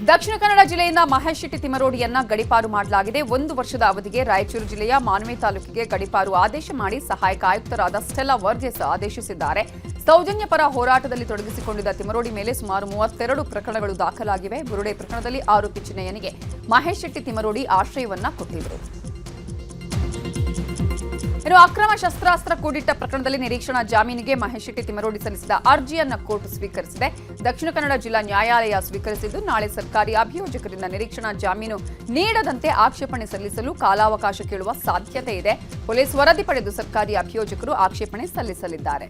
ದಕ್ಷಿಣ ಕನ್ನಡ ಜಿಲ್ಲೆಯಿಂದ ಮಹೇಶ್ ಶೆಟ್ಟಿ ತಿಮರೋಡಿಯನ್ನ ಗಡೀಪಾರು ಮಾಡಲಾಗಿದೆ. 1 ವರ್ಷದ ಅವಧಿಗೆ ರಾಯಚೂರು ಜಿಲ್ಲೆಯ ಮಾನ್ವಿ ತಾಲೂಕಿಗೆ ಗಡೀಪಾರು ಆದೇಶ ಮಾಡಿ ಸಹಾಯಕ ಆಯುಕ್ತರಾದ ಸ್ಟೆಲ್ಲಾ ವರ್ಜೆಸ್ ಆದೇಶಿಸಿದ್ದಾರೆ. ಸೌಜನ್ಯ ಪರ ಹೋರಾಟದಲ್ಲಿ ತೊಡಗಿಸಿಕೊಂಡಿದ್ದ ತಿಮರೋಡಿ ಮೇಲೆ ಸುಮಾರು 32 ಪ್ರಕರಣಗಳು ದಾಖಲಾಗಿವೆ. ಬುರುಡೆ ಪ್ರಕರಣದಲ್ಲಿ ಆರೋಪಿ ಚಿನ್ನಯ್ಯನಿಗೆ ಮಹೇಶ್ ಶೆಟ್ಟಿ ತಿಮರೋಡಿ ಆಶ್ರಯವನ್ನ ಕೊಟ್ಟಿದ್ದರು. ಇನ್ನು ಅಕ್ರಮ ಶಸ್ತ್ರಾಸ್ತ್ರ ಕೂಡಿಟ್ಟ ಪ್ರಕರಣದಲ್ಲಿ ನಿರೀಕ್ಷಣಾ ಜಾಮೀನಿಗೆ ಮಹೇಶ್ ಶೆಟ್ಟಿ ತಿಮರೋಡಿ ಸಲ್ಲಿಸಿದ ಅರ್ಜಿಯನ್ನು ಕೋರ್ಟ್ ಸ್ವೀಕರಿಸಿದೆ. ದಕ್ಷಿಣ ಕನ್ನಡ ಜಿಲ್ಲಾ ನ್ಯಾಯಾಲಯ ಸ್ವೀಕರಿಸಿದ್ದು, ನಾಳೆ ಸರ್ಕಾರಿ ಅಭಿಯೋಜಕರಿಂದ ನಿರೀಕ್ಷಣಾ ಜಾಮೀನು ನೀಡದಂತೆ ಆಕ್ಷೇಪಣೆ ಸಲ್ಲಿಸಲು ಕಾಲಾವಕಾಶ ಕೇಳುವ ಸಾಧ್ಯತೆ ಇದೆ. ಪೊಲೀಸ್ ವರದಿ ಪಡೆದು ಸರ್ಕಾರಿ ಅಭಿಯೋಜಕರು ಆಕ್ಷೇಪಣೆ ಸಲ್ಲಿಸಲಿದ್ದಾರೆ.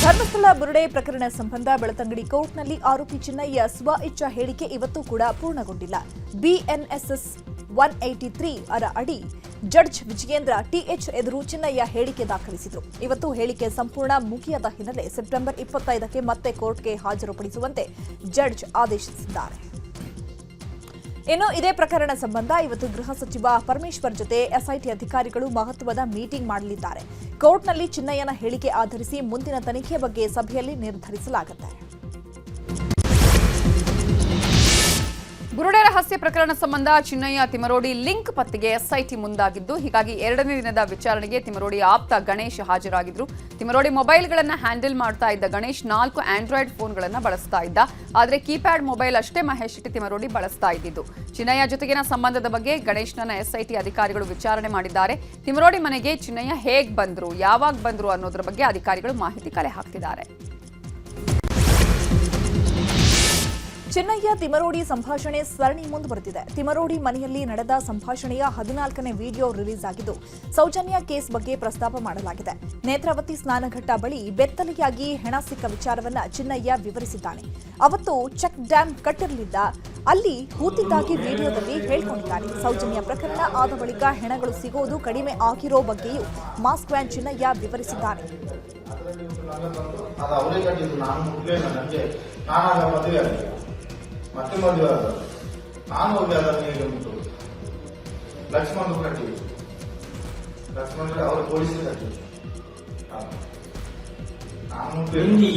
ಧರ್ಮಸ್ಥಳ ಬುರುಡೆ ಪ್ರಕರಣ ಸಂಬಂಧ ಬೆಳತಂಗಡಿ ಕೋರ್ಟ್ನಲ್ಲಿ ಆರೋಪಿ ಚಿನ್ನಯ್ಯ ಸ್ವ ಇಚ್ಛಾ ಹೇಳಿಕೆ ಇವತ್ತು ಕೂಡ ಪೂರ್ಣಗೊಂಡಿಲ್ಲ. BNSS 183 ಅಡಿ ಜಡ್ಜ್ ವಿಜಯೇಂದ್ರ TH ಎದುರು ಚಿನ್ನಯ್ಯ ಹೇಳಿಕೆ ದಾಖಲಿಸಿದರು. ಇವತ್ತು ಹೇಳಿಕೆ ಸಂಪೂರ್ಣ ಮುಗಿಯದ ಹಿನ್ನೆಲೆ ಸೆಪ್ಟೆಂಬರ್ 25ಕ್ಕೆ ಮತ್ತೆ ಕೋರ್ಟ್ಗೆ ಹಾಜರುಪಡಿಸುವಂತೆ ಜಡ್ಜ್ ಆದೇಶಿಸಿದ್ದಾರೆ. ಇನ್ನು ಇದೇ ಪ್ರಕರಣ ಸಂಬಂಧ ಇವತ್ತು ಗೃಹ ಸಚಿವ ಪರಮೇಶ್ವರ್ ಜೊತೆ SIT ಅಧಿಕಾರಿಗಳು ಮಹತ್ವದ ಮೀಟಿಂಗ್ ಮಾಡಲಿದ್ದಾರೆ. ಕೋರ್ಟ್ನಲ್ಲಿ ಚಿನ್ನಯ್ಯನ ಹೇಳಿಕೆ ಆಧರಿಸಿ ಮುಂದಿನ ತನಿಖೆ ಬಗ್ಗೆ ಸಭೆಯಲ್ಲಿ ನಿರ್ಧರಿಸಲಾಗುತ್ತೆ. ಬುರುಡೆ ರಹಸ್ಯ ಪ್ರಕರಣ ಸಂಬಂಧ ಚಿನ್ನಯ್ಯ ತಿಮರೋಡಿ ಲಿಂಕ್ ಪತ್ತೆಗೆ SIT ಮುಂದಾಗಿದ್ದು, ಹೀಗಾಗಿ 2ನೇ ದಿನದ ವಿಚಾರಣೆಗೆ ತಿಮರೋಡಿ ಆಪ್ತ ಗಣೇಶ್ ಹಾಜರಾಗಿದ್ರು. ತಿಮರೋಡಿ ಮೊಬೈಲ್ಗಳನ್ನು ಹ್ಯಾಂಡಲ್ ಮಾಡ್ತಾ ಇದ್ದ ಗಣೇಶ್ 4 ಆಂಡ್ರಾಯ್ಡ್ ಫೋನ್ಗಳನ್ನು ಬಳಸ್ತಾ ಇದ್ದ. ಆದರೆ ಕೀಪ್ಯಾಡ್ ಮೊಬೈಲ್ ಅಷ್ಟೇ ಮಹೇಶ್ ಶೆಟ್ಟಿ ತಿಮರೋಡಿ ಬಳಸ್ತಾ ಇದ್ದಿದ್ದು. ಚಿನ್ನಯ್ಯ ಜೊತೆಗಿನ ಸಂಬಂಧದ ಬಗ್ಗೆ ಗಣೇಶ್ನ SIT ಅಧಿಕಾರಿಗಳು ವಿಚಾರಣೆ ಮಾಡಿದ್ದಾರೆ. ತಿಮರೋಡಿ ಮನೆಗೆ ಚಿನ್ನಯ್ಯ ಹೇಗ್ ಬಂದ್ರು, ಯಾವಾಗ ಬಂದ್ರು ಅನ್ನೋದ್ರ ಬಗ್ಗೆ ಅಧಿಕಾರಿಗಳು ಮಾಹಿತಿ ಕಲೆ ಹಾಕ್ತಿದ್ದಾರೆ. ಚಿನ್ನಯ್ಯ ತಿಮರೋಡಿ ಸಂಭಾಷಣೆ ಸರಣಿ ಮುಂದುವರೆದಿದೆ. ತಿಮರೋಡಿ ಮನೆಯಲ್ಲಿ ನಡೆದ ಸಂಭಾಷಣೆಯ 14ನೇ ವಿಡಿಯೋ ರಿಲೀಸ್ ಆಗಿದ್ದು, ಸೌಜನ್ಯ ಕೇಸ್ ಬಗ್ಗೆ ಪ್ರಸ್ತಾಪ ಮಾಡಲಾಗಿದೆ. ನೇತ್ರಾವತಿ ಸ್ನಾನಘಟ್ಟ ಬಳಿ ಬೆತ್ತಲೆಯಾಗಿ ಹೆಣ ಸಿಕ್ಕ ವಿಚಾರವನ್ನ ಚಿನ್ನಯ್ಯ ವಿವರಿಸಿದ್ದಾನೆ. ಅವತ್ತು ಚೆಕ್ ಡ್ಯಾಂ ಕಟ್ಟಿರಲಿಲ್ಲ, ಅಲ್ಲಿ ಹೂತಿದ್ದಾಗಿ ವಿಡಿಯೋದಲ್ಲಿ ಹೇಳ್ಕೊಂಡಿದ್ದಾನೆ. ಸೌಜನ್ಯ ಪ್ರಕರಣ ಆದ ಬಳಿಕ ಹೆಣಗಳು ಸಿಗೋದು ಕಡಿಮೆ ಆಗಿರೋ ಬಗ್ಗೆಯೂ ಮಾಸ್ಕ್ ವ್ಯಾನ್ ಚಿನ್ನಯ್ಯ ವಿವರಿಸಿದ್ದಾನೆ. ಮತ್ತೆ ಮದುವೆ ನಾನು ಹೋಗಿ ಅದನ್ನು ಹೇಗೆ ಉಂಟು ಲಕ್ಷ್ಮಣ್ ಕಟ್ಟಿವಿ. ಲಕ್ಷ್ಮಣ್ ಅವರು ಪೊಲೀಸರು ಕಟ್ಟಿವಿ.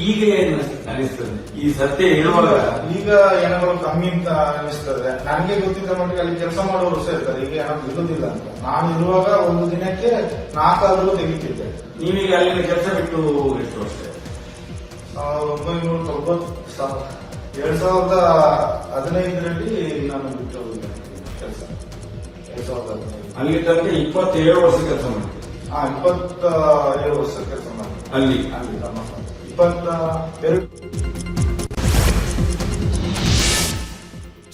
ಈಗ ಏನು ಅನಿಸ್ತದೆ ಈ ಸತ್ಯ ಹೇಳುವಾಗ? ಈಗ ಹೆಣಗಳು ಕಮ್ಮಿ ಅಂತ ಅನಿಸ್ತದೆ. ನನಗೆ ಗೊತ್ತಿದ್ದ ಮಟ್ಟಿಗೆ ಅಲ್ಲಿ ಕೆಲಸ ಮಾಡೋರು ಸಹ ಇರ್ತಾರೆ. ಈಗ ಹೆಣ ಇರುವುದಿಲ್ಲ ಅಂತ. ನಾನು ಇರುವಾಗ ಒಂದು ದಿನಕ್ಕೆ 4 ಆದರೂ ತೆಗಿತಿದ್ದೆ. ನೀವೀಗ ಅಲ್ಲಿನ ಕೆಲಸ ಬಿಟ್ಟು ಎಷ್ಟು ವರ್ಷ? 2015ರಲ್ಲಿ ನಾನು ಬಿಟ್ಟು ಕೆಲಸ. 2015 ಅಲ್ಲಿ ತನಕ 27 ವರ್ಷ ಕೆಲಸ ಮಾಡಿದೆ. 27 ವರ್ಷ ಕೆಲಸ ಮಾಡಿದೆ ಅಲ್ಲಿ 22.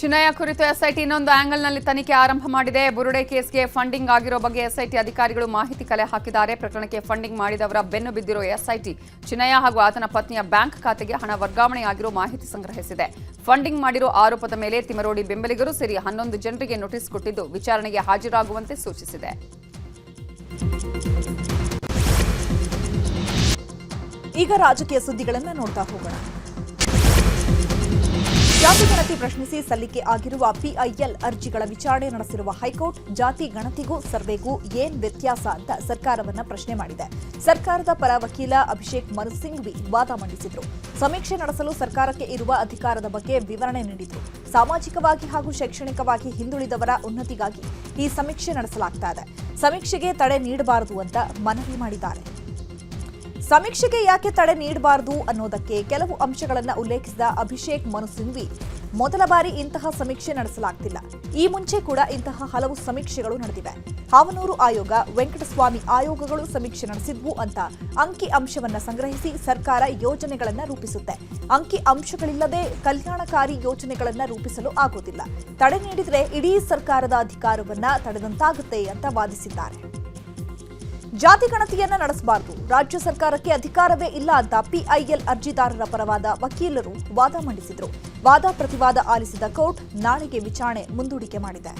ಚಿನ್ನಯ್ಯ ಕುರಿತು SIT ಇನ್ನೊಂದು ಆಂಗಲ್ನಲ್ಲಿ ತನಿಖೆ ಆರಂಭ ಮಾಡಿದೆ. ಬುರುಡೆ ಕೇಸ್ಗೆ ಫಂಡಿಂಗ್ ಆಗಿರೋ ಬಗ್ಗೆ SIT ಅಧಿಕಾರಿಗಳು ಮಾಹಿತಿ ಕಲೆ ಹಾಕಿದ್ದಾರೆ. ಪ್ರಕರಣಕ್ಕೆ ಫಂಡಿಂಗ್ ಮಾಡಿದವರ ಬೆನ್ನು ಬಿದ್ದಿರೋ SIT ಚಿನ್ನಯ್ಯ ಹಾಗೂ ಆತನ ಪತ್ನಿಯ ಬ್ಯಾಂಕ್ ಖಾತೆಗೆ ಹಣ ವರ್ಗಾವಣೆಯಾಗಿರೋ ಮಾಹಿತಿ ಸಂಗ್ರಹಿಸಿದೆ. ಫಂಡಿಂಗ್ ಮಾಡಿರೋ ಆರೋಪದ ಮೇಲೆ ತಿಮರೋಡಿ ಬೆಂಬಲಿಗರು ಸೇರಿ 11 ಜನರಿಗೆ ನೋಟಿಸ್ ಕೊಟ್ಟಿದ್ದು, ವಿಚಾರಣೆಗೆ ಹಾಜರಾಗುವಂತೆ ಸೂಚಿಸಿದೆ. ಈಗ ರಾಜಕೀಯ ಸುದ್ದಿಗಳನ್ನು ನೋಡ್ತಾ ಹೋಗೋಣ. ಜಾತಿ ಗಣತಿ ಪ್ರಶ್ನಿಸಿ ಸಲ್ಲಿಕೆ ಆಗಿರುವ PIL ಅರ್ಜಿಗಳ ವಿಚಾರಣೆ ನಡೆಸಿರುವ ಹೈಕೋರ್ಟ್, ಜಾತಿ ಗಣತಿಗೂ ಸರ್ವೆಗೂ ಏನ್ ವ್ಯತ್ಯಾಸ ಅಂತ ಸರ್ಕಾರವನ್ನ ಪ್ರಶ್ನೆ ಮಾಡಿದೆ. ಸರ್ಕಾರದ ಪರ ವಕೀಲ ಅಭಿಷೇಕ್ ಮನು ಸಿಂಘ್ವಿ ವಾದ ಮಂಡಿಸಿದ್ರು. ಸಮೀಕ್ಷೆ ನಡೆಸಲು ಸರ್ಕಾರಕ್ಕೆ ಇರುವ ಅಧಿಕಾರದ ಬಗ್ಗೆ ವಿವರಣೆ ನೀಡಿದ್ರು. ಸಾಮಾಜಿಕವಾಗಿ ಹಾಗೂ ಶೈಕ್ಷಣಿಕವಾಗಿ ಹಿಂದುಳಿದವರ ಉನ್ನತಿಗಾಗಿ ಈ ಸಮೀಕ್ಷೆ ನಡೆಸಲಾಗ್ತಾ ಇದೆ. ಸಮೀಕ್ಷೆಗೆ ತಡೆ ನೀಡಬಾರದು ಅಂತ ಮನವಿ ಮಾಡಿದ್ದಾರೆ. ಸಮೀಕ್ಷೆಗೆ ಯಾಕೆ ತಡೆ ನೀಡಬಾರದು ಅನ್ನೋದಕ್ಕೆ ಕೆಲವು ಅಂಶಗಳನ್ನು ಉಲ್ಲೇಖಿಸಿದ ಅಭಿಷೇಕ್ ಮನು ಸಿಂಘ್ವಿ, ಮೊದಲ ಬಾರಿ ಇಂತಹ ಸಮೀಕ್ಷೆ ನಡೆಸಲಾಗ್ತಿಲ್ಲ. ಈ ಮುಂಚೆ ಕೂಡ ಇಂತಹ ಹಲವು ಸಮೀಕ್ಷೆಗಳು ನಡೆದಿವೆ. ಹಾವನೂರು ಆಯೋಗ, ವೆಂಕಟಸ್ವಾಮಿ ಆಯೋಗಗಳು ಸಮೀಕ್ಷೆ ನಡೆಸಿದ್ವು ಅಂತ ಅಂಕಿ ಅಂಶವನ್ನ ಸಂಗ್ರಹಿಸಿ ಸರ್ಕಾರ ಯೋಜನೆಗಳನ್ನ ರೂಪಿಸುತ್ತೆ. ಅಂಕಿ ಅಂಶಗಳಿಲ್ಲದೆ ಕಲ್ಯಾಣಕಾರಿ ಯೋಜನೆಗಳನ್ನ ರೂಪಿಸಲು ಆಗೋದಿಲ್ಲ. ತಡೆ ನೀಡಿದ್ರೆ ಇಡೀ ಸರ್ಕಾರದ ಅಧಿಕಾರವನ್ನ ತಡೆದಂತಾಗುತ್ತೆ ಅಂತ ವಾದಿಸಿದ್ದಾರೆ. ಜಾತಿ ಗಣತಿಯನ್ನ ನಡೆಸಬಾರದು, ರಾಜ್ಯ ಸರ್ಕಾರಕ್ಕೆ ಅಧಿಕಾರವೇ ಇಲ್ಲ ಅಂತ PIL ಅರ್ಜಿದಾರರ ಪರವಾದ ವಕೀಲರು ವಾದ ಮಂಡಿಸಿದರು. ವಾದ ಪ್ರತಿವಾದ ಆಲಿಸಿದ ಕೋರ್ಟ್ ನಾಳೆಗೆ ವಿಚಾರಣೆ ಮುಂದೂಡಿಕೆ ಮಾಡಿದೆ.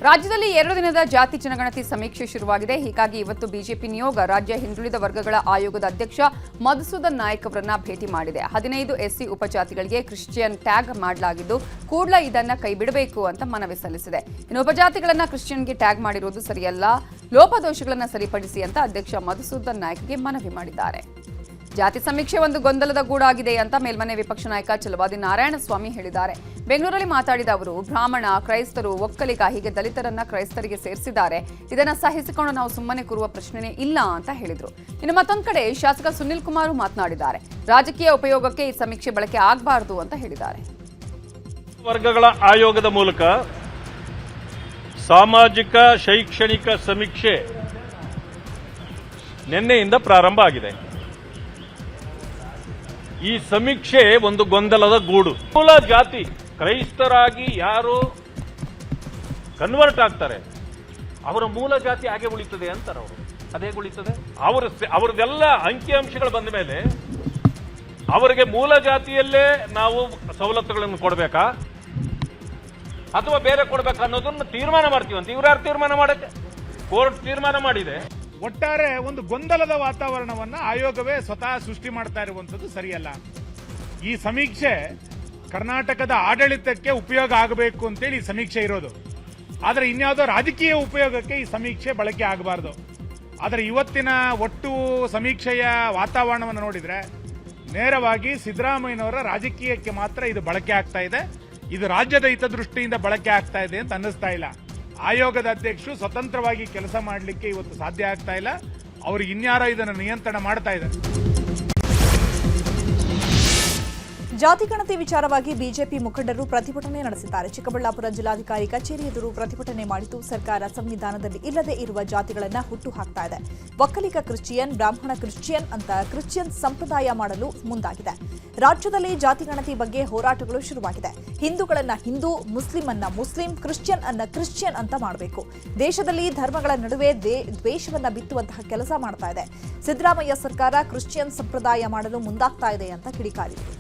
ರಾಜ್ಯದಲ್ಲಿ 2 ದಿನದ ಜಾತಿ ಜನಗಣತಿ ಸಮೀಕ್ಷೆ ಶುರುವಾಗಿದೆ. ಹೀಗಾಗಿ ಇವತ್ತು ಬಿಜೆಪಿ ನಿಯೋಗ ರಾಜ್ಯ ಹಿಂದುಳಿದ ವರ್ಗಗಳ ಆಯೋಗದ ಅಧ್ಯಕ್ಷ ಮಧುಸೂದನ್ ನಾಯಕ್ ಅವರನ್ನ ಭೇಟಿ ಮಾಡಿದೆ. 15 SC ಉಪಜಾತಿಗಳಿಗೆ ಕ್ರಿಶ್ಚಿಯನ್ ಟ್ಯಾಗ್ ಮಾಡಲಾಗಿದ್ದು, ಕೂಡಲೇ ಇದನ್ನ ಕೈಬಿಡಬೇಕು ಅಂತ ಮನವಿ ಸಲ್ಲಿಸಿದೆ. ಇನ್ನು ಉಪಜಾತಿಗಳನ್ನ ಕ್ರಿಶ್ಚಿಯನ್ಗೆ ಟ್ಯಾಗ್ ಮಾಡಿರುವುದು ಸರಿಯಲ್ಲ, ಲೋಪದೋಷಗಳನ್ನು ಸರಿಪಡಿಸಿ ಅಂತ ಅಧ್ಯಕ್ಷ ಮಧುಸೂದನ್ ನಾಯಕ್ಗೆ ಮನವಿ ಮಾಡಿದ್ದಾರೆ. ಜಾತಿ ಸಮೀಕ್ಷೆ ಒಂದು ಗೊಂದಲದ ಗೂಡಾಗಿದೆ ಅಂತ ಮೇಲ್ಮನೆ ವಿಪಕ್ಷ ನಾಯಕ ಛಲವಾದಿ ನಾರಾಯಣಸ್ವಾಮಿ ಹೇಳಿದ್ದಾರೆ. ಬೆಂಗಳೂರಲ್ಲಿ ಮಾತಾಡಿದ ಅವರು, ಬ್ರಾಹ್ಮಣ, ಕ್ರೈಸ್ತರು, ಒಕ್ಕಲಿಗ ಹೀಗೆ ದಲಿತರನ್ನ ಕ್ರೈಸ್ತರಿಗೆ ಸೇರಿಸಿದ್ದಾರೆ. ಇದನ್ನ ಸಹಿಸಿಕೊಂಡು ನಾವು ಸುಮ್ಮನೆ ಕೂರುವ ಪ್ರಶ್ನೆನೇ ಇಲ್ಲ ಅಂತ ಹೇಳಿದ್ರು. ಇನ್ನು ಮತ್ತೊಂದು ಕಡೆ ಶಾಸಕ ಸುನಿಲ್ ಕುಮಾರ್ ಮಾತನಾಡಿದ್ದಾರೆ. ರಾಜಕೀಯ ಉಪಯೋಗಕ್ಕೆ ಈ ಸಮೀಕ್ಷೆ ಬಳಕೆ ಆಗಬಾರದು ಅಂತ ಹೇಳಿದ್ದಾರೆ. ವರ್ಗಗಳ ಆಯೋಗದ ಮೂಲಕ ಸಾಮಾಜಿಕ ಶೈಕ್ಷಣಿಕ ಸಮೀಕ್ಷೆ ನಿನ್ನೆಯಿಂದ ಪ್ರಾರಂಭ ಆಗಿದೆ. ಈ ಸಮೀಕ್ಷೆ ಒಂದು ಗೊಂದಲದ ಗೂಡು. ಮೂಲ ಜಾತಿ ಕ್ರೈಸ್ತರಾಗಿ ಯಾರು ಕನ್ವರ್ಟ್ ಆಗ್ತಾರೆ ಅವರ ಮೂಲ ಜಾತಿ ಹಾಗೆ ಉಳಿತದೆ ಅಂತಾರೆ. ಅವರು ಅದೇ ಉಳಿತದೆ. ಅವ್ರದ್ದೆಲ್ಲ ಅಂಕಿಅಂಶಗಳು ಬಂದ ಮೇಲೆ ಅವರಿಗೆ ಮೂಲ ಜಾತಿಯಲ್ಲೇ ನಾವು ಸವಲತ್ತುಗಳನ್ನು ಕೊಡಬೇಕಾ ಅಥವಾ ಬೇರೆ ಕೊಡಬೇಕಾ ಅನ್ನೋದನ್ನು ತೀರ್ಮಾನ ಮಾಡ್ತೀವಿ ಅಂತ. ಇವ್ರು ಯಾರು ತೀರ್ಮಾನ ಮಾಡಕ್ಕೆ? ಕೋರ್ಟ್ ತೀರ್ಮಾನ ಮಾಡಿದೆ. ಒಟ್ಟಾರೆ ಒಂದು ಗೊಂದಲದ ವಾತಾವರಣವನ್ನ ಆಯೋಗವೇ ಸ್ವತಃ ಸೃಷ್ಟಿ ಮಾಡ್ತಾ ಇರುವಂತದ್ದು ಸರಿಯಲ್ಲ. ಈ ಸಮೀಕ್ಷೆ ಕರ್ನಾಟಕದ ಆಡಳಿತಕ್ಕೆ ಉಪಯೋಗ ಆಗಬೇಕು ಅಂತೇಳಿ ಈ ಸಮೀಕ್ಷೆ ಇರೋದು. ಆದರೆ ಇನ್ಯಾವುದೋ ರಾಜಕೀಯ ಉಪಯೋಗಕ್ಕೆ ಈ ಸಮೀಕ್ಷೆ ಬಳಕೆ ಆಗಬಾರ್ದು. ಆದರೆ ಇವತ್ತಿನ ಒಟ್ಟು ಸಮೀಕ್ಷೆಯ ವಾತಾವರಣವನ್ನು ನೋಡಿದ್ರೆ ನೇರವಾಗಿ ಸಿದ್ದರಾಮಯ್ಯನವರ ರಾಜಕೀಯಕ್ಕೆ ಮಾತ್ರ ಇದು ಬಳಕೆ ಆಗ್ತಾ ಇದೆ. ಇದು ರಾಜ್ಯದ ಹಿತದೃಷ್ಟಿಯಿಂದ ಬಳಕೆ ಆಗ್ತಾ ಇದೆ ಅಂತ ಅನ್ನಿಸ್ತಾ ಇಲ್ಲ. ಆಯೋಗದ ಅಧ್ಯಕ್ಷರು ಸ್ವತಂತ್ರವಾಗಿ ಕೆಲಸ ಮಾಡಲಿಕ್ಕೆ ಇವತ್ತು ಸಾಧ್ಯ ಆಗ್ತಾ ಇಲ್ಲ. ಅವರು ಇನ್ಯಾರೋ ಇದನ್ನು ನಿಯಂತ್ರಣ ಮಾಡ್ತಾ ಇದ್ದಾರೆ. ಜಾತಿ ಗಣತಿ ವಿಚಾರವಾಗಿ ಬಿಜೆಪಿ ಮುಖಂಡರು ಪ್ರತಿಭಟನೆ ನಡೆಸಿದ್ದಾರೆ. ಚಿಕ್ಕಬಳ್ಳಾಪುರ ಜಿಲ್ಲಾಧಿಕಾರಿ ಕಚೇರಿ ಎದುರು ಪ್ರತಿಭಟನೆ ಮಾಡಿದ್ದು, ಸರ್ಕಾರ ಸಂವಿಧಾನದಲ್ಲಿ ಇಲ್ಲದೆ ಇರುವ ಜಾತಿಗಳನ್ನು ಹುಟ್ಟು ಹಾಕ್ತಾ ಇದೆ. ಒಕ್ಕಲಿಗ ಕ್ರಿಶ್ಚಿಯನ್, ಬ್ರಾಹ್ಮಣ ಕ್ರಿಶ್ಚಿಯನ್ ಅಂತ ಕ್ರಿಶ್ಚಿಯನ್ ಸಂಪ್ರದಾಯ ಮಾಡಲು ಮುಂದಾಗಿದೆ. ರಾಜ್ಯದಲ್ಲಿ ಜಾತಿ ಗಣತಿ ಬಗ್ಗೆ ಹೋರಾಟಗಳು ಶುರುವಾಗಿದೆ. ಹಿಂದೂಗಳನ್ನ ಹಿಂದೂ, ಮುಸ್ಲಿಂ ಅನ್ನ ಮುಸ್ಲಿಂ, ಕ್ರಿಶ್ಚಿಯನ್ ಅನ್ನ ಕ್ರಿಶ್ಚಿಯನ್ ಅಂತ ಮಾಡಬೇಕು. ದೇಶದಲ್ಲಿ ಧರ್ಮಗಳ ನಡುವೆ ದ್ವೇಷವನ್ನ ಬಿತ್ತುವಂತಹ ಕೆಲಸ ಮಾಡ್ತಾ ಇದೆ. ಸಿದ್ದರಾಮಯ್ಯ ಸರ್ಕಾರ ಕ್ರಿಶ್ಚಿಯನ್ ಸಂಪ್ರದಾಯ ಮಾಡಲು ಮುಂದಾಗ್ತಾ ಇದೆ ಅಂತ ಕಿಡಿಕಾರಿದರು.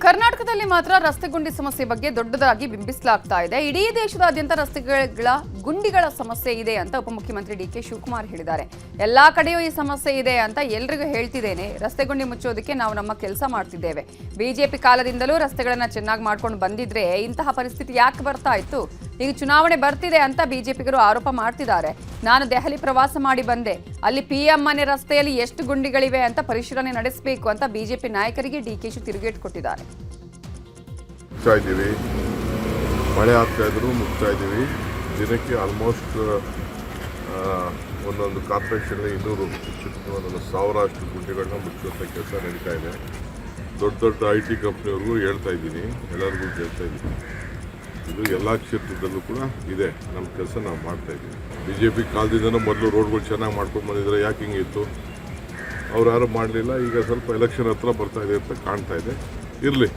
ಕರ್ನಾಟಕದಲ್ಲಿ ಮಾತ್ರ ರಸ್ತೆ ಗುಂಡಿ ಸಮಸ್ಯೆ ಬಗ್ಗೆ ದೊಡ್ಡದಾಗಿ ಬಿಂಬಿಸಲಾಗ್ತಾ ಇದೆ. ಇಡೀ ದೇಶದಾದ್ಯಂತ ರಸ್ತೆಗಳ ಗುಂಡಿಗಳ ಸಮಸ್ಯೆ ಇದೆ ಅಂತ ಉಪಮುಖ್ಯಮಂತ್ರಿ ಡಿಕೆ ಶಿವಕುಮಾರ್ ಹೇಳಿದ್ದಾರೆ. ಎಲ್ಲಾ ಕಡೆಯೂ ಈ ಸಮಸ್ಯೆ ಇದೆ ಅಂತ ಎಲ್ರಿಗೂ ಹೇಳ್ತಿದ್ದೇನೆ. ರಸ್ತೆ ಗುಂಡಿ ಮುಚ್ಚೋದಕ್ಕೆ ನಾವು ನಮ್ಮ ಕೆಲಸ ಮಾಡ್ತಿದ್ದೇವೆ. ಬಿಜೆಪಿ ಕಾಲದಿಂದಲೂ ರಸ್ತೆಗಳನ್ನ ಚೆನ್ನಾಗಿ ಮಾಡ್ಕೊಂಡು ಬಂದಿದ್ರೆ ಇಂತಹ ಪರಿಸ್ಥಿತಿ ಯಾಕೆ ಬರ್ತಾ ಇತ್ತು? ಈಗ ಚುನಾವಣೆ ಬರ್ತಿದೆ ಅಂತ ಬಿಜೆಪಿಗರು ಆರೋಪ ಮಾಡ್ತಿದ್ದಾರೆ. ನಾನು ದೆಹಲಿ ಪ್ರವಾಸ ಮಾಡಿ ಬಂದೆ. ಅಲ್ಲಿ ಪಿಎಂ ಮನೆ ರಸ್ತೆಯಲ್ಲಿ ಎಷ್ಟು ಗುಂಡಿಗಳಿವೆ ಅಂತ ಪರಿಶೀಲನೆ ನಡೆಸಬೇಕು ಅಂತ ಬಿಜೆಪಿ ನಾಯಕರಿಗೆ ಡಿಕೆಶಿ ತಿರುಗೇಟು ಕೊಟ್ಟಿದ್ದಾರೆ. ಮಳೆ ಆಗ್ತಾ ಇದ್ರು ಮುಗ್ತಾ ಇದ್ದೀವಿ. ದಿನಕ್ಕೆ ಆಲ್ಮೋಸ್ಟ್ ಒಂದೊಂದು ಕಾರ್ಪೊರೇಷನ್ 200 ಅಷ್ಟು ಗುಂಡಿಗಳನ್ನ ಮುಚ್ಚುವಂಥ ಕೆಲಸ ನಡೀತಾ ಇದೆ. ದೊಡ್ಡ ದೊಡ್ಡ IT ಕಂಪ್ನಿಯವ್ರಿಗೂ ಹೇಳ್ತಾ ಇದ್ದೀನಿ, ಎಲ್ಲರಿಗೂ ಹೇಳ್ತಾ ಇದ್ದೀನಿ. ಇದು ಎಲ್ಲ ಕ್ಷೇತ್ರದಲ್ಲೂ ಕೂಡ ಇದೆ. ನಮ್ಮ ಕೆಲಸ ನಾವು ಮಾಡ್ತಾ ಇದ್ದೀವಿ. BJP ಕಾಲದಿಂದನೂ ಮೊದಲು ರೋಡ್ಗಳು ಚೆನ್ನಾಗಿ ಮಾಡ್ಕೊಂಡು ಬಂದಿದ್ರೆ ಯಾಕೆ ಹಿಂಗಿತ್ತು? ಅವ್ರು ಯಾರು ಮಾಡಲಿಲ್ಲ. ಈಗ ಸ್ವಲ್ಪ ಎಲೆಕ್ಷನ್ ಹತ್ರ ಬರ್ತಾ ಇದೆ ಅಂತ ಕಾಣ್ತಾ ಇದೆ. ಇರಲಿ,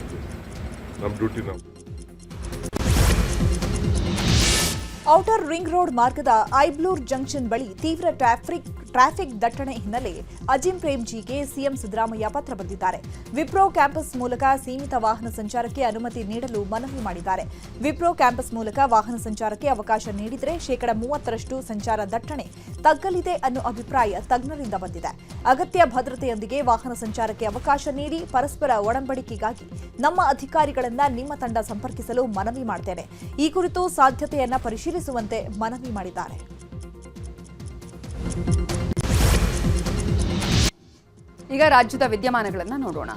ನಮ್ಮ ಡ್ಯೂಟಿ ನಾವು. ಔಟರ್ ರಿಂಗ್ ರೋಡ್ ಮಾರ್ಗದ ಐಬ್ಲೂರ್ ಜಂಕ್ಷನ್ ಬಳಿ ತೀವ್ರ ಟ್ರಾಫಿಕ್ ದಟ್ಟಣೆ ಹಿನ್ನೆಲೆ ಅಜಿಂ ಪ್ರೇಮ್ಜಿಗೆ ಸಿಎಂ ಸಿದ್ದರಾಮಯ್ಯ ಪತ್ರ ಬರೆದಿದ್ದಾರೆ. ವಿಪ್ರೋ ಕ್ಯಾಂಪಸ್ ಮೂಲಕ ಸೀಮಿತ ವಾಹನ ಸಂಚಾರಕ್ಕೆ ಅನುಮತಿ ನೀಡಲು ಮನವಿ ಮಾಡಿದ್ದಾರೆ. ವಿಪ್ರೋ ಕ್ಯಾಂಪಸ್ ಮೂಲಕ ವಾಹನ ಸಂಚಾರಕ್ಕೆ ಅವಕಾಶ ನೀಡಿದರೆ 30% ಸಂಚಾರ ದಟ್ಟಣೆ ತಗ್ಗಲಿದೆ ಅನ್ನೋ ಅಭಿಪ್ರಾಯ ತಜ್ಞರಿಂದ ಬಂದಿದೆ. ಅಗತ್ಯ ಭದ್ರತೆಯೊಂದಿಗೆ ವಾಹನ ಸಂಚಾರಕ್ಕೆ ಅವಕಾಶ ನೀಡಿ ಪರಸ್ಪರ ಒಡಂಬಡಿಕೆಗಾಗಿ ನಮ್ಮ ಅಧಿಕಾರಿಗಳನ್ನ ನಿಮ್ಮ ತಂಡ ಸಂಪರ್ಕಿಸಲು ಮನವಿ ಮಾಡುತ್ತೇನೆ. ಈ ಕುರಿತು ಸಾಧ್ಯತೆಯನ್ನ ಪರಿಶೀಲಿಸುವಂತೆ ಮನವಿ ಮಾಡಿದ್ದಾರೆ. ಈಗ ರಾಜ್ಯದ ವಿದ್ಯಮಾನಗಳನ್ನು ನೋಡೋಣ.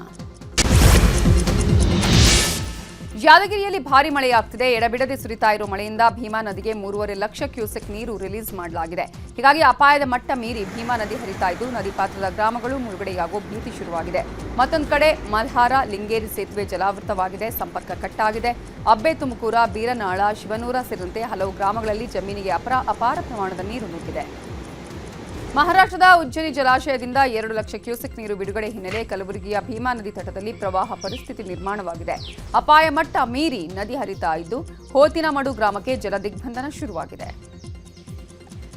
ಯಾದಗಿರಿಯಲ್ಲಿ ಭಾರಿ ಮಳೆಯಾಗ್ತಿದೆ. ಎಡಬಿಡದೆ ಸುರಿತಾ ಇರೋ ಮಳೆಯಿಂದ ಭೀಮಾ ನದಿಗೆ 3.5 ಲಕ್ಷ ಕ್ಯೂಸೆಕ್ ನೀರು ರಿಲೀಸ್ ಮಾಡಲಾಗಿದೆ. ಹೀಗಾಗಿ ಅಪಾಯದ ಮಟ್ಟ ಮೀರಿ ಭೀಮಾ ನದಿ ಹರಿತಾ ಇದ್ದು ನದಿ ಪಾತ್ರದ ಗ್ರಾಮಗಳು ಮುಳುಗಡೆಯಾಗೋ ಭೀತಿ ಶುರುವಾಗಿದೆ. ಮತ್ತೊಂದು ಕಡೆ ಮಲ್ಹಾರ ಲಿಂಗೇರಿ ಸೇತುವೆ ಜಲಾವೃತವಾಗಿದೆ, ಸಂಪರ್ಕ ಕಟ್ಟಾಗಿದೆ. ಅಬ್ಬೆ, ತುಮಕೂರ, ಬೀರನಾಳ, ಶಿವನೂರ ಸೇರಿದಂತೆ ಹಲವು ಗ್ರಾಮಗಳಲ್ಲಿ ಜಮೀನಿಗೆ ಅಪಾರ ಪ್ರಮಾಣದ ನೀರು ನುಗ್ಗಿದೆ. ಮಹಾರಾಷ್ಟ್ರದ ಉಜ್ಜಯಿನಿ ಜಲಾಶಯದಿಂದ 2 ಲಕ್ಷ ಕ್ಯೂಸೆಕ್ ನೀರು ಬಿಡುಗಡೆ ಹಿನ್ನೆಲೆ ಕಲಬುರಗಿಯ ಭೀಮಾ ನದಿ ತಟದಲ್ಲಿ ಪ್ರವಾಹ ಪರಿಸ್ಥಿತಿ ನಿರ್ಮಾಣವಾಗಿದೆ. ಅಪಾಯ ಮಟ್ಟ ಮೀರಿ ನದಿ ಹರಿತಾ ಇದ್ದು ಹೋತಿನಮಡು ಗ್ರಾಮಕ್ಕೆ ಜಲ ದಿಗ್ಬಂಧನ ಶುರುವಾಗಿದೆ.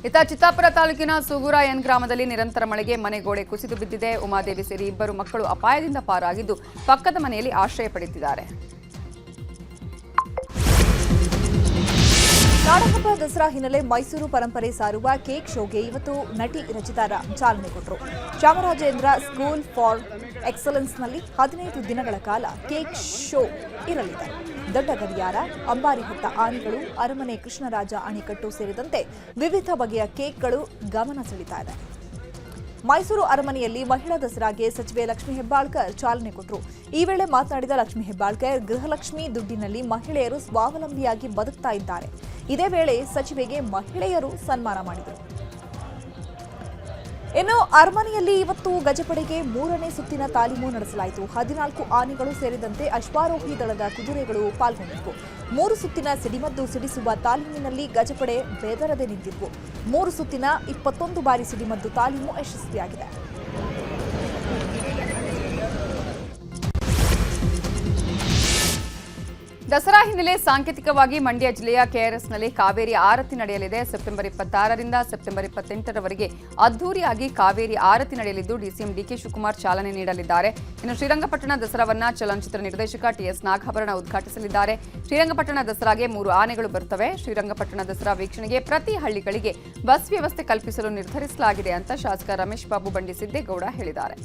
ಇತ್ತ ಚಿತ್ತಾಪುರ ತಾಲೂಕಿನ ಸೂಗೂರ ಎನ್ ಗ್ರಾಮದಲ್ಲಿ ನಿರಂತರ ಮಳೆಗೆ ಮನೆ ಗೋಡೆ ಕುಸಿದು ಬಿದ್ದಿದೆ. ಉಮಾದೇವಿ ಸೇರಿ 2 ಮಕ್ಕಳು ಅಪಾಯದಿಂದ ಪಾರಾಗಿದ್ದು ಪಕ್ಕದ ಮನೆಯಲ್ಲಿ ಆಶ್ರಯ ಪಡೆದಿದ್ದಾರೆ. ನಾಡಹಬ್ಬ ದಸರಾ ಹಿನ್ನೆಲೆ ಮೈಸೂರು ಪರಂಪರೆ ಸಾರುವ ಕೇಕ್ ಶೋಗೆ ಇವತ್ತು ನಟಿ ರಚಿತಾ ರಾಮ್ ಚಾಲನೆ ಕೊಟ್ಟರು. ಚಾಮರಾಜೇಂದ್ರ ಸ್ಕೂಲ್ ಫಾರ್ ಎಕ್ಸಲೆನ್ಸ್ನಲ್ಲಿ 15 ದಿನಗಳ ಕಾಲ ಕೇಕ್ ಶೋ ಇರಲಿದೆ. ದೊಡ್ಡ ಗಡಿಯಾರ, ಅಂಬಾರಿ ಹೊತ್ತ ಆನೆಗಳು, ಅರಮನೆ ಕೃಷ್ಣರಾಜ ಅಣೆಕಟ್ಟು ಸೇರಿದಂತೆ ವಿವಿಧ ಬಗೆಯ ಕೇಕ್ಗಳು ಗಮನ ಸೆಳೀತಾ ಇದೆ. ಮೈಸೂರು ಅರಮನೆಯಲ್ಲಿ ಮಹಿಳಾ ದಸರಾಗೆ ಸಚಿವೆ ಲಕ್ಷ್ಮೀ ಹೆಬ್ಬಾಳ್ಕರ್ ಚಾಲನೆ ಕೊಟ್ಟರು. ಈ ವೇಳೆ ಮಾತನಾಡಿದ ಲಕ್ಷ್ಮೀ ಹೆಬ್ಬಾಳ್ಕರ್, ಗೃಹಲಕ್ಷ್ಮಿ ದುಡ್ಡಿನಲ್ಲಿ ಮಹಿಳೆಯರು ಸ್ವಾವಲಂಬಿಯಾಗಿ ಬದುಕ್ತಾ ಇದ್ದಾರೆ. ಇದೇ ವೇಳೆ ಸಚಿವೆಗೆ ಮಹಿಳೆಯರು ಸನ್ಮಾನ ಮಾಡಿದರು. ಇನ್ನು ಅರಮನೆಯಲ್ಲಿ ಇವತ್ತು ಗಜಪಡೆಗೆ 3ನೇ ಸುತ್ತಿನ ತಾಲೀಮು ನಡೆಸಲಾಯಿತು. 14 ಆನೆಗಳು ಸೇರಿದಂತೆ ಅಶ್ವಾರೋಹಿ ದಳದ ಕುದುರೆಗಳು ಪಾಲ್ಗೊಂಡಿದ್ವು. 3 ಸುತ್ತಿನ ಸಿಡಿಮದ್ದು ಸಿಡಿಸುವ ತಾಲೀಮಿನಲ್ಲಿ ಗಜಪಡೆ ಬೆದರದೆ ನಿಂತಿದ್ವು. 3 ಸುತ್ತಿನ 21 ಬಾರಿ ಸಿಡಿಮದ್ದು ತಾಲೀಮು ಯಶಸ್ವಿಯಾಗಿದೆ. ದಸರಾ ಹಿನ್ನೆಲೆ ಸಾಂಕೇತಿಕವಾಗಿ ಮಂಡ್ಯ ಜಿಲ್ಲೆಯ ಕೆಆರ್ಎಸ್ನಲ್ಲಿ ಕಾವೇರಿ ಆರತಿ ನಡೆಯಲಿದೆ. ಸೆಪ್ಟೆಂಬರ್ 26ರಿಂದ ಸೆಪ್ಟೆಂಬರ್ 28ರವರೆಗೆ ಅದ್ದೂರಿಯಾಗಿ ಕಾವೇರಿ ಆರತಿ ನಡೆಯಲಿದ್ದು ಡಿಸಿಎಂ ಡಿಕೆ ಶಿವಕುಮಾರ್ ಚಾಲನೆ ನೀಡಲಿದ್ದಾರೆ. ಇನ್ನು ಶ್ರೀರಂಗಪಟ್ಟಣ ದಸರಾವನ್ನ ಚಲನಚಿತ್ರ ನಿರ್ದೇಶಕ ಟಿಎಸ್ ನಾಗಾಭರಣ ಉದ್ಘಾಟಿಸಲಿದ್ದಾರೆ. ಶ್ರೀರಂಗಪಟ್ಟಣ ದಸರಾಗೆ 3 ಆನೆಗಳು ಬರುತ್ತವೆ. ಶ್ರೀರಂಗಪಟ್ಟಣ ದಸರಾ ವೀಕ್ಷಣೆಗೆ ಪ್ರತಿ ಹಳ್ಳಿಗಳಿಗೆ ಬಸ್ ವ್ಯವಸ್ಥೆ ಕಲ್ಪಿಸಲು ನಿರ್ಧರಿಸಲಾಗಿದೆ ಅಂತ ಶಾಸಕ ರಮೇಶ್ ಬಾಬು ಬಂಡಿಸಿದ್ದೇಗೌಡ ಹೇಳಿದ್ದಾರೆ.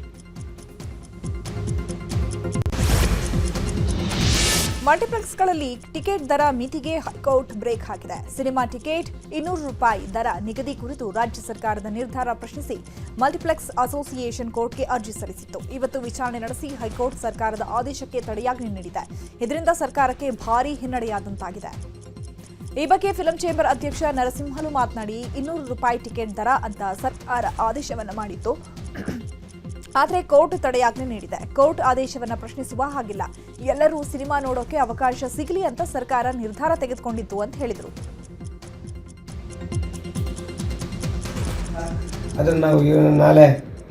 ಮಲ್ಟಿಪ್ಲೆಕ್ಸ್ಗಳಲ್ಲಿ ಟಿಕೆಟ್ ದರ ಮಿತಿಗೆ ಹೈಕೋರ್ಟ್ ಬ್ರೇಕ್ ಹಾಕಿದೆ. ಸಿನಿಮಾ ಟಿಕೆಟ್ ₹200 ದರ ನಿಗದಿ ಕುರಿತು ರಾಜ್ಯ ಸರ್ಕಾರದ ನಿರ್ಧಾರ ಪ್ರಶ್ನಿಸಿ ಮಲ್ಟಿಪ್ಲೆಕ್ಸ್ ಅಸೋಸಿಯೇಷನ್ ಕೋರ್ಟ್ಗೆ ಅರ್ಜಿ ಸಲ್ಲಿಸಿತ್ತು. ಇವತ್ತು ವಿಚಾರಣೆ ನಡೆಸಿ ಹೈಕೋರ್ಟ್ ಸರ್ಕಾರದ ಆದೇಶಕ್ಕೆ ತಡೆಯಾಜ್ಞೆ ನೀಡಿದೆ. ಇದರಿಂದ ಸರ್ಕಾರಕ್ಕೆ ಭಾರೀ ಹಿನ್ನಡೆಯಾದಂತಾಗಿದೆ. ಈ ಬಗ್ಗೆ ಫಿಲ್ಮ್ ಚೇಂಬರ್ ಅಧ್ಯಕ್ಷ ನರಸಿಂಹಲು ಮಾತನಾಡಿ, ₹200 ಟಿಕೆಟ್ ದರ ಅಂತ ಸರ್ಕಾರ ಆದೇಶವನ್ನು ಮಾಡಿತ್ತು. ಆದರೆ ಕೋರ್ಟ್ ತಡೆಯಾಜ್ಞೆ ನೀಡಿದೆ. ಕೋರ್ಟ್ ಆದೇಶವನ್ನು ಪ್ರಶ್ನಿಸುವ ಹಾಗಿಲ್ಲ. ಎಲ್ಲರೂ ಸಿನಿಮಾ ನೋಡೋಕೆ ಅವಕಾಶ ಸಿಗಲಿ ಅಂತ ಸರ್ಕಾರ ನಿರ್ಧಾರ ತೆಗೆದುಕೊಂಡಿತ್ತು ಅಂತ ಹೇಳಿದರು. ಅದನ್ನು ನಾವು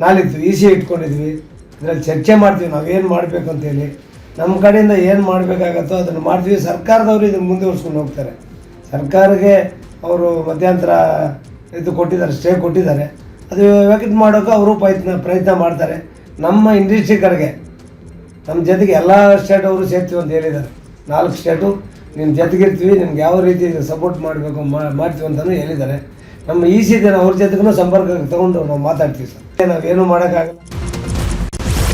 ನಾಳಿದ್ದು EC ಇಟ್ಕೊಂಡಿದ್ವಿ. ಇದರಲ್ಲಿ ಚರ್ಚೆ ಮಾಡ್ತೀವಿ ನಾವೇನು ಮಾಡಬೇಕು ಅಂತೇಳಿ. ನಮ್ಮ ಕಡೆಯಿಂದ ಏನು ಮಾಡಬೇಕಾಗತ್ತೋ ಅದನ್ನು ಮಾಡ್ತೀವಿ. ಸರ್ಕಾರದವರು ಇದನ್ನು ಮುಂದುವರ್ಸ್ಕೊಂಡು ಹೋಗ್ತಾರೆ. ಸರ್ಕಾರಕ್ಕೆ ಅವರು ಮಧ್ಯಂತರ ಇದು ಕೊಟ್ಟಿದ್ದಾರೆ, ಸ್ಟೇ ಕೊಟ್ಟಿದ್ದಾರೆ. ಅದು ಇದು ಮಾಡೋಕೆ ಅವರು ಪ್ರಯತ್ನ ಮಾಡ್ತಾರೆ. ನಮ್ಮ ಇಂಡಸ್ಟ್ರಿ ಕಡೆಗೆ ನಮ್ಮ ಜೊತೆಗೆ ಎಲ್ಲ ಸ್ಟೇಟ್ ಅವರು ಸೇರ್ತೀವಿ ಅಂತ ಹೇಳಿದ್ದಾರೆ. 4 ಸ್ಟೇಟು ನಿಮ್ಮ ಜೊತೆಗಿರ್ತೀವಿ, ನಿಮ್ಗೆ ಯಾವ ರೀತಿ ಸಪೋರ್ಟ್ ಮಾಡಬೇಕು ಮಾಡ್ತೀವಿ ಅಂತಲೂ ಹೇಳಿದ್ದಾರೆ. ನಮ್ಮ EC ಅವ್ರ ಜೊತೆಗೂ ಸಂಪರ್ಕ ತಗೊಂಡು ನಾವು ಮಾತಾಡ್ತೀವಿ ಸರ್. ನಾವೇನು ಮಾಡೋಕ್ಕಾಗಲ್ಲ.